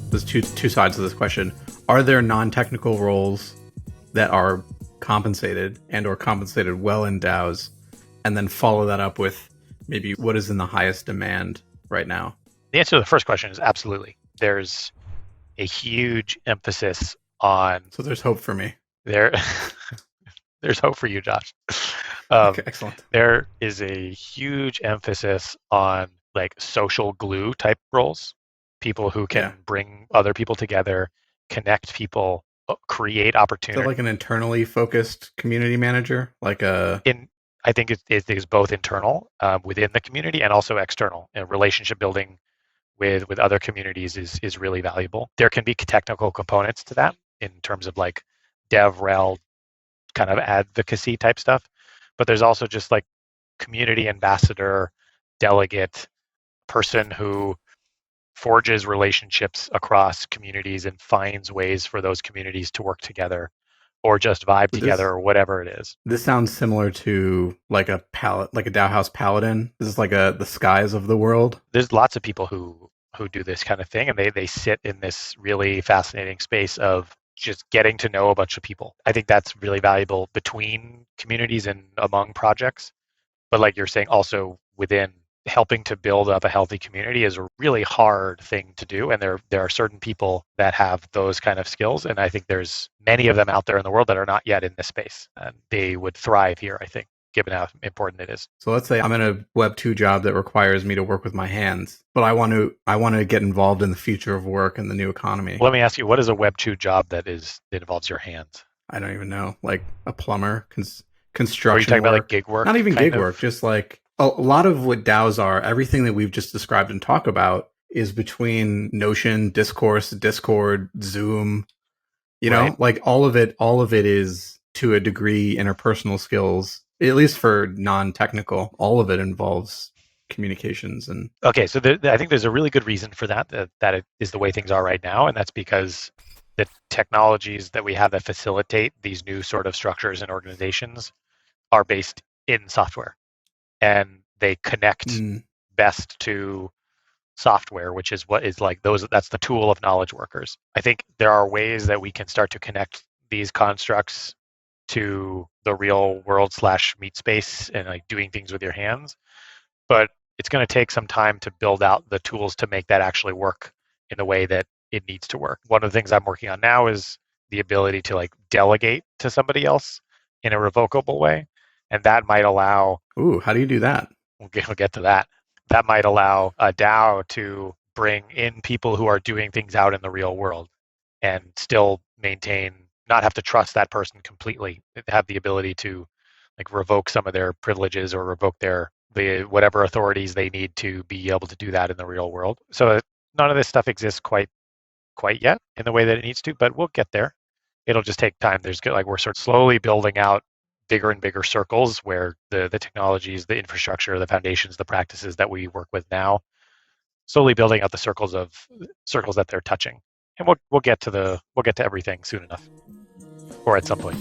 there's two sides to this question. Are there non-technical roles that are compensated and or compensated well in DAOs, and then follow that up with maybe what is in the highest demand right now? The answer to the first question is absolutely. There's a huge emphasis on So there's hope for me. there. There's hope for you, Josh. Okay, excellent. There is a huge emphasis on like social glue type roles, people who can bring other people together, connect people, create Is opportunity. that like an internally focused community manager? Like a I think it is both internal within the community and also external. And relationship building with other communities is really valuable. There can be technical components to that in terms of like DevRel kind of advocacy type stuff, but there's also just like community ambassador, delegate, person who forges relationships across communities and finds ways for those communities to work together or just vibe together or whatever it is. This sounds similar to like a DAO House Paladin. This is like the skies of the world. There's lots of people who do this kind of thing, and they sit in this really fascinating space of just getting to know a bunch of people. I think that's really valuable between communities and among projects. But like you're saying, also within, helping to build up a healthy community is a really hard thing to do. And there are certain people that have those kind of skills. And I think there's many of them out there in the world that are not yet in this space. And they would thrive here, I think, given how important it is. So let's say I'm in a Web2 job that requires me to work with my hands, but I want to get involved in the future of work and the new economy. Let me ask you, what is a Web2 job that involves your hands? I don't even know, like a plumber, construction. Are you talking work. About like gig work? Not even gig work, just like a lot of what DAOs are, everything that we've just described and talk about is between Notion, Discourse, Discord, Zoom, you know, like all of it is to a degree interpersonal skills, at least for non-technical. All of it involves communications. And okay, so I think there's a really good reason for that it is the way things are right now, and that's because the technologies that we have that facilitate these new sort of structures and organizations are based in software, and they connect best to software, which is what is like that's the tool of knowledge workers. I think there are ways that we can start to connect these constructs to the real world / meat space and like doing things with your hands, but it's going to take some time to build out the tools to make that actually work in the way that it needs to work. One of the things I'm working on now is the ability to like delegate to somebody else in a revocable way. And that might allow... Ooh, how do you do that? We'll get to that. That might allow a DAO to bring in people who are doing things out in the real world and still not have to trust that person completely, have the ability to like revoke some of their privileges or revoke whatever authorities they need to be able to do that in the real world. So none of this stuff exists quite yet in the way that it needs to, but we'll get there. It'll just take time. We're sort of slowly building out bigger and bigger circles where the technologies, the infrastructure, the foundations, the practices that we work with now, slowly building out the circles that they're touching. And we'll get to everything soon enough, or at some point.